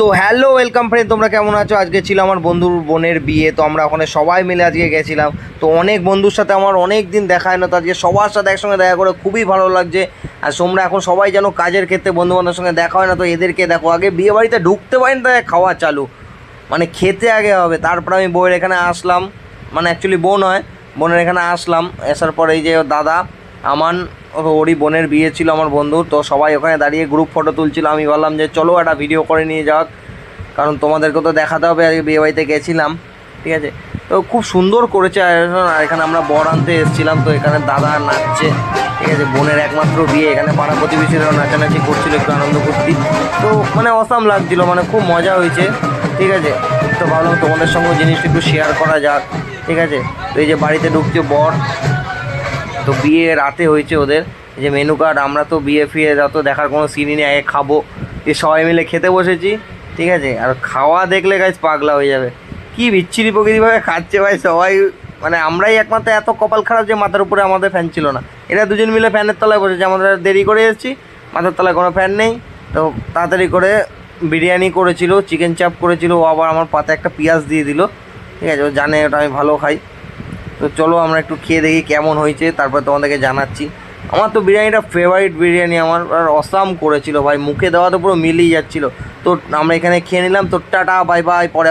তো hello welcome friend, তোমরা কেমন আছো? আজকে ছিল আমার বন্ধুর বোনের বিয়ে, তো আমরা ওখানে সবাই মিলে আজকে গেছিলাম। তো অনেক বন্ধুর সাথে আমার অনেক দিন দেখা হয় না, তো আজকে সবার সাথে একসঙ্গে দেখা করে খুবই ভালো লাগছে। আর তোমরা এখন সবাই যেন কাজের ক্ষেত্রে বন্ধুবান্ধবের সঙ্গে দেখা হয় না, তো এদেরকে দেখো। আগে বিয়ে বাড়িতে ঢুকতে পারি না, তাই খাওয়া চালু, মানে খেতে আগে হবে। তারপর আমি বউয়ের এখানে আসলাম, মানে অ্যাকচুয়ালি বউ নয়, বোনের এখানে আসলাম। আসার পরে এই যে দাদা আমান, ওরই বোনের বিয়ে ছিল আমার বন্ধুর, তো সবাই ওখানে দাঁড়িয়ে গ্রুপ ফটো তুলছিল। আমি বললাম যে চলো একটা ভিডিও করে নিয়ে যাক, কারণ তোমাদেরকে তো দেখাতে হবে। আজকে বিয়েবাড়িতে গেছিলাম, ঠিক আছে। তো খুব সুন্দর করেছে আয়োজন। আর এখানে আমরা বর আনতে এসেছিলাম, তো এখানে দাদা নাচছে, ঠিক আছে। বোনের একমাত্র বিয়ে, এখানে পাড়া প্রতিবেশীরাও নাচানাচি করছিল, একটু আনন্দ করছি। তো মানে অসাম লাগছিল, মানে খুব মজা হয়েছে, ঠিক আছে। তো ভাবলাম তোমাদের সঙ্গে জিনিসটা একটু শেয়ার করা যাক, ঠিক আছে। তো এই যে বাড়িতে ঢুকছে বর, তো বিয়ে রাতে হয়েছে ওদের। এই যে মেনু কার্ড, আমরা তো বিয়ে ফিয়ে যত দেখার কোনো সিনই নেই, আগে খাবো। যে সবাই মিলে খেতে বসেছি, ঠিক আছে। আর খাওয়া দেখলে গাছ পাগলা হয়ে যাবে, কি বিচ্ছিরি প্রকৃতিভাবে খাচ্ছে ভাই সবাই। মানে আমরাই একমাত্র এত কপাল খারাপ যে মাথার উপরে আমাদের ফ্যান ছিল না। এরা দুজন মিলে ফ্যানের তলায় বসেছে, আমরা দেরি করে এসেছি, মাথার তলায় কোনো ফ্যান নেই। তো তাড়াতাড়ি করে বিরিয়ানি করেছিল, চিকেন চাপ করেছিল, ও আবার আমার পাতে একটা পেঁয়াজ দিয়ে দিল, ঠিক আছে। ও জানে ওটা আমি ভালো খাই। তো চলো আমরা একটু খেয়ে দেখি কেমন হয়েছে, তারপর তোমাদেরকে জানাচ্ছি। আমার তো বিরিয়ানিটা ফেভারিট বিরিয়ানি আমার, আর অসাম করেছিল ভাই, মুখে দেওয়া তো পুরো মিলিয়ে যাচ্ছিলো। তো আমরা এখানে খেয়ে নিলাম, তো টাটা বাই বাই, পরে